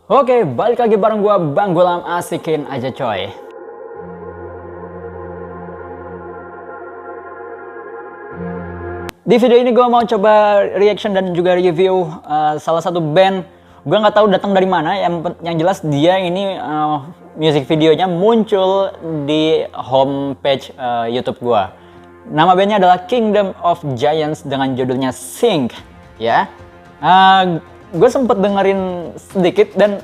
Oke, balik lagi bareng gua Bang Gulam, asikin aja coy. Di video ini gua mau coba reaction dan juga review salah satu band. Gua nggak tahu datang dari mana. Yang jelas dia ini music videonya muncul di homepage YouTube gua. Nama bandnya adalah Kingdom of Giants dengan judulnya Sink, ya. Gue sempet dengerin sedikit dan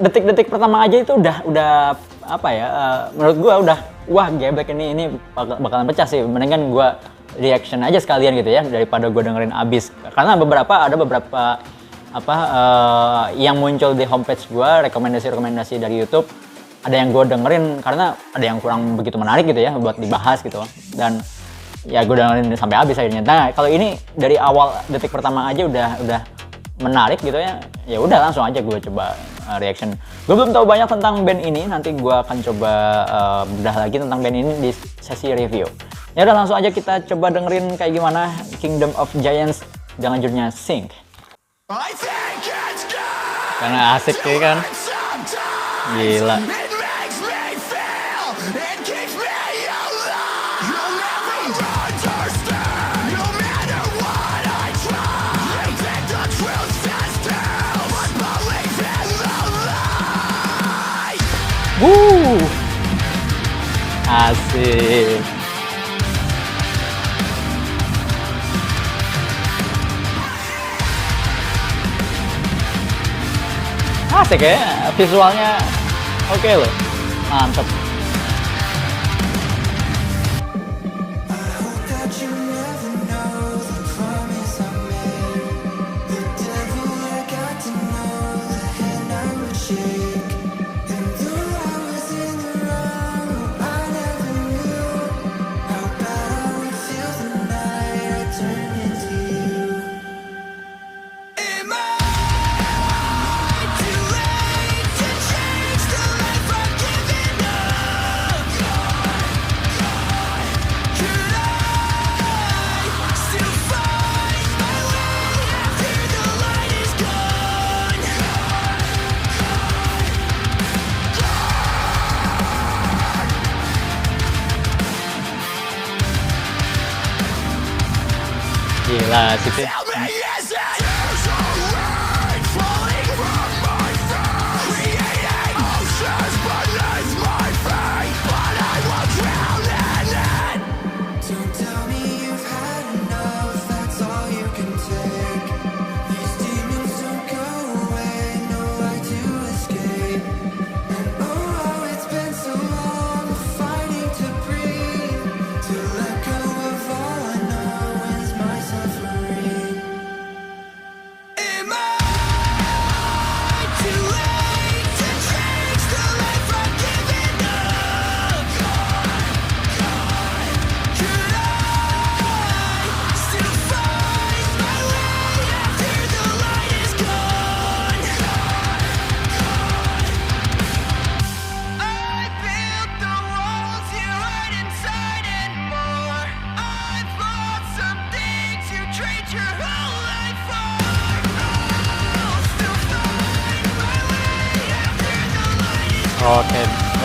detik-detik pertama aja itu udah apa ya, menurut gue udah wah geblek, ini bakalan pecah sih. Mendingan gue reaction aja sekalian gitu ya daripada gue dengerin abis, karena ada beberapa yang muncul di homepage gue, rekomendasi dari YouTube, ada yang gue dengerin karena ada yang kurang begitu menarik gitu ya buat dibahas gitu, dan ya gue dengerin sampai habis akhirnya. Nah kalau ini dari awal detik pertama aja udah menarik gitu ya, ya udah langsung aja gue coba reaction. Gue belum tahu banyak tentang band ini, nanti gue akan coba bedah lagi tentang band ini di sesi review. Ya udah langsung aja kita coba dengerin kayak gimana Kingdom of Giants dengan judulnya Sink. Karena asik ya kan, gila. Asik. Asik ya, visualnya oke loh, mantep. Gila sih.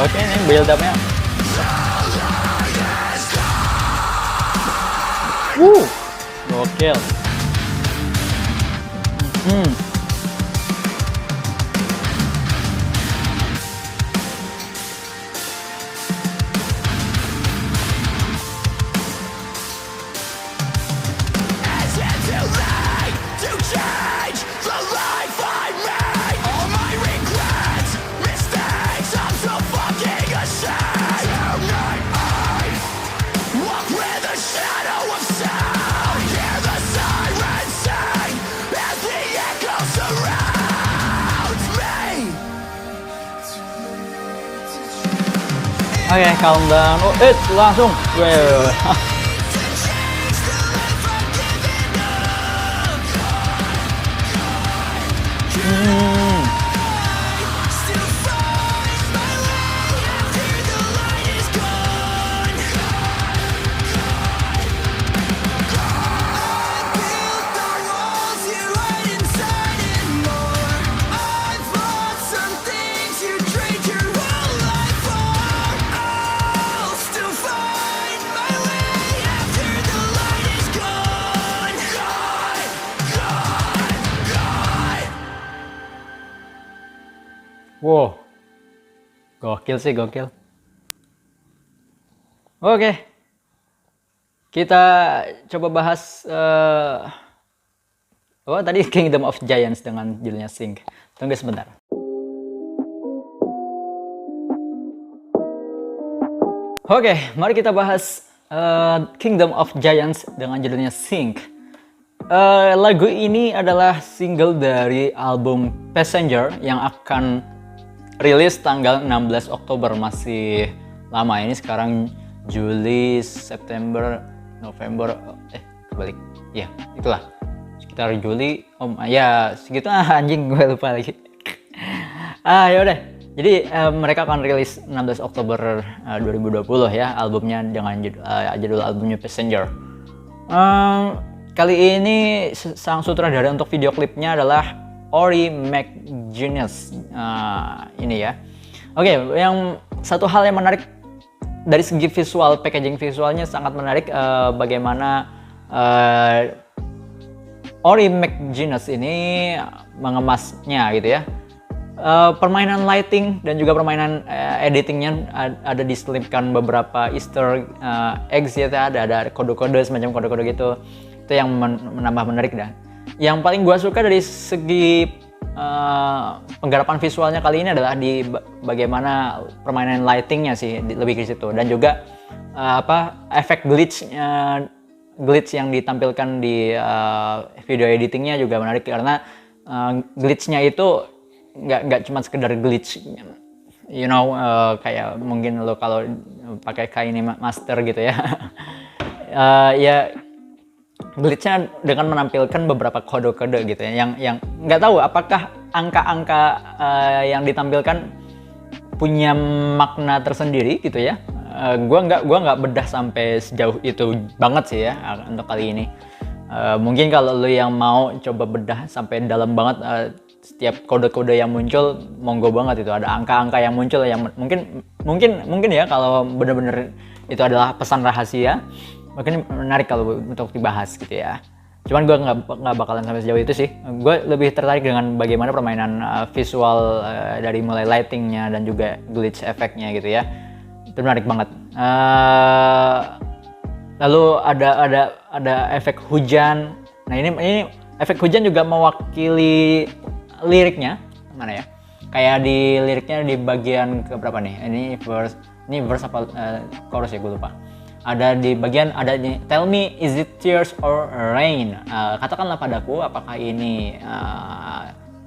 Oke, ini build up-nya. Gokil. Oke, calm down. Langsung. Wow, gokil sih, gokil. Oke, kita coba bahas tadi Kingdom of Giants dengan judulnya Sync. Tunggu sebentar. Oke, mari kita bahas Kingdom of Giants dengan judulnya Sync. Lagu ini adalah single dari album Passenger yang akan rilis tanggal 16 Oktober. Masih lama, ini sekarang Juli, September, November, kebalik. Ya, itulah. Sekitar Juli, ya segitu anjing, gue lupa lagi. Yaudah. Jadi mereka akan rilis 16 Oktober 2020 ya albumnya dengan judul albumnya Passenger. Kali ini sang sutradara untuk video klipnya adalah Ori McGuinness. Ini ya. Oke, yang satu hal yang menarik dari segi visual, packaging visualnya sangat menarik. Bagaimana Ori McGuinness ini mengemasnya gitu ya. Permainan lighting dan juga permainan editingnya ada diselipkan beberapa Easter eggs ya, ada kode-kode, semacam kode-kode gitu. Itu yang menambah menarik dah. Yang paling gua suka dari segi penggarapan visualnya kali ini adalah di bagaimana permainan lightingnya sih, lebih ke situ, dan juga efek glitch yang ditampilkan di video editingnya juga menarik, karena glitchnya itu nggak cuma sekedar glitch, kayak mungkin lo kalau pakai KineMaster gitu ya. Ya glitchnya dengan menampilkan beberapa kode-kode gitu ya, yang nggak tahu apakah angka-angka yang ditampilkan punya makna tersendiri gitu ya. Gua nggak bedah sampai sejauh itu banget sih ya untuk kali ini. Mungkin kalau lo yang mau coba bedah sampai dalam banget, setiap kode-kode yang muncul monggo banget, itu ada angka-angka yang muncul yang mungkin ya, kalau bener-bener itu adalah pesan rahasia, mungkin menarik kalau untuk dibahas gitu ya. Cuman gue nggak bakalan sampai sejauh itu sih. Gue lebih tertarik dengan bagaimana permainan visual dari mulai lightingnya dan juga glitch efeknya gitu ya. Itu menarik banget. Lalu ada efek hujan. Nah ini efek hujan juga mewakili liriknya, mana ya? Kayak di liriknya di bagian keberapa nih? Ini verse apa chorus ya, gue lupa. Ada di bagian, ada nih, tell me is it tears or rain? Katakanlah padaku apakah ini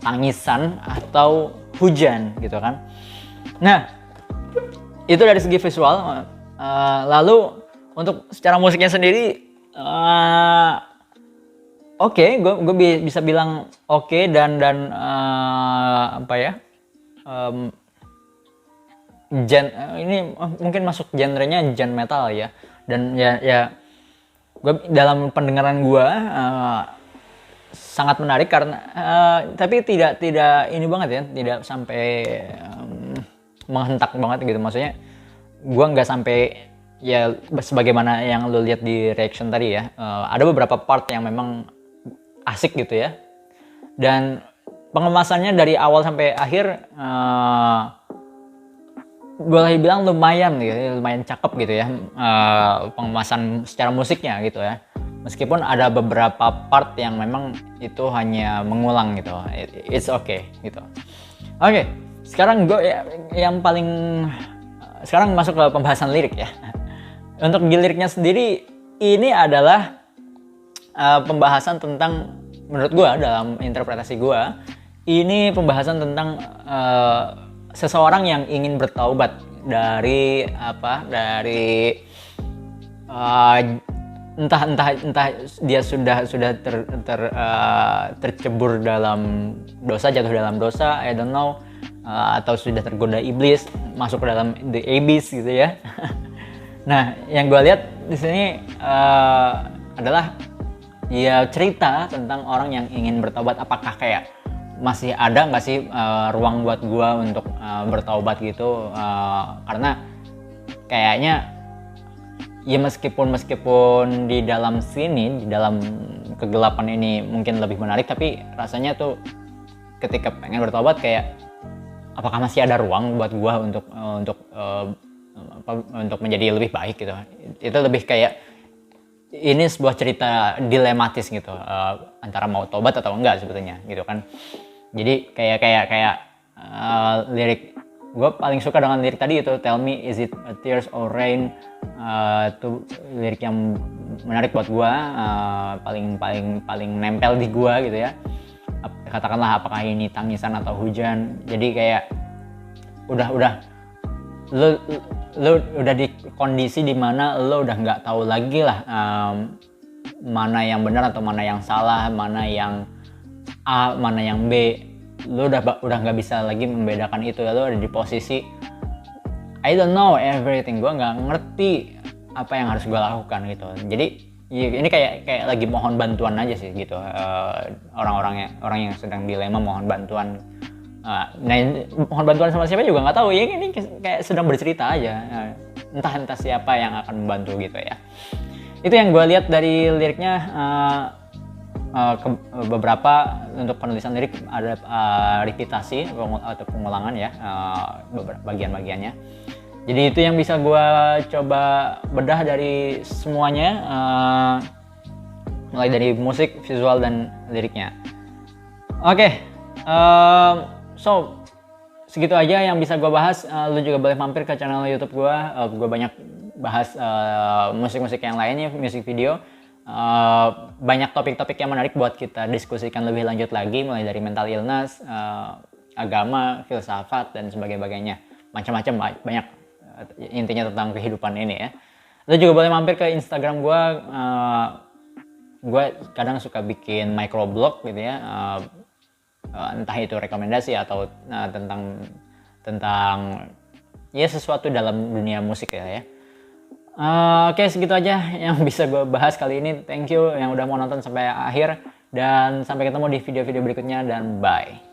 tangisan atau hujan gitu kan. Nah, itu dari segi visual. Lalu untuk secara musiknya sendiri oke, gue bisa bilang oke, dan ini mungkin masuk genrenya genre metal ya, dan ya gue dalam pendengaran gue sangat menarik karena tapi tidak ini banget ya, tidak sampai menghentak banget gitu, maksudnya gue nggak sampai ya sebagaimana yang lo lihat di reaction tadi ya. Ada beberapa part yang memang asik gitu ya, dan pengemasannya dari awal sampai akhir boleh bilang lumayan gitu, lumayan cakep gitu ya, pengemasan secara musiknya gitu ya, meskipun ada beberapa part yang memang itu hanya mengulang gitu. It's okay gitu. Oke, sekarang gue sekarang masuk ke pembahasan lirik ya. Untuk di liriknya sendiri, ini adalah pembahasan tentang, menurut gue, dalam interpretasi gue, ini pembahasan tentang seseorang yang ingin bertaubat dari entah dia sudah tercebur dalam dosa, jatuh dalam dosa, I don't know, atau sudah tergoda iblis, masuk ke dalam the abyss gitu ya. Nah, yang gue lihat di sini adalah ya cerita tentang orang yang ingin bertobat. Apakah kayak masih ada nggak sih ruang buat gue untuk bertaubat gitu? Karena kayaknya ya meskipun di dalam sini, di dalam kegelapan ini mungkin lebih menarik, tapi rasanya tuh ketika pengen bertobat kayak apakah masih ada ruang buat gue untuk menjadi lebih baik gitu. Itu lebih kayak ini sebuah cerita dilematis gitu, antara mau tobat atau enggak sebetulnya gitu kan. Jadi kayak lirik gue paling suka dengan lirik tadi itu, tell me is it a tears or rain. Itu lirik yang menarik buat gue, paling nempel di gue gitu ya. Katakanlah apakah ini tangisan atau hujan. Jadi kayak udah lu udah di kondisi dimana lu udah nggak tahu lagi lah mana yang benar atau mana yang salah, mana yang A, mana yang B. Lu udah nggak bisa lagi membedakan itu. Lu ada di posisi I don't know everything, gue nggak ngerti apa yang harus gue lakukan gitu. Jadi ini kayak lagi mohon bantuan aja sih gitu. Orang yang sedang dilema mohon bantuan. Nah, mohon bantuan sama siapa juga nggak tahu ya, ini kayak sedang bercerita aja, entah siapa yang akan membantu gitu ya. Itu yang gue lihat dari liriknya. Beberapa untuk penulisan lirik ada repetisi atau pengulangan ya, bagian-bagiannya. Jadi itu yang bisa gue coba bedah dari semuanya, mulai dari musik, visual, dan liriknya. Oke. So, segitu aja yang bisa gue bahas. Lu juga boleh mampir ke channel YouTube gue. Gue banyak bahas musik-musik yang lainnya, musik video. Banyak topik-topik yang menarik buat kita diskusikan lebih lanjut lagi, mulai dari mental illness, agama, filsafat, dan sebagainya. Macam-macam, banyak intinya tentang kehidupan ini ya. Lu juga boleh mampir ke Instagram gue. Gue kadang suka bikin microblog gitu ya. Entah itu rekomendasi atau tentang ya sesuatu dalam dunia musik ya. Oke, segitu aja yang bisa gue bahas kali ini. Thank you yang udah mau nonton sampai akhir, dan sampai ketemu di video-video berikutnya, dan bye.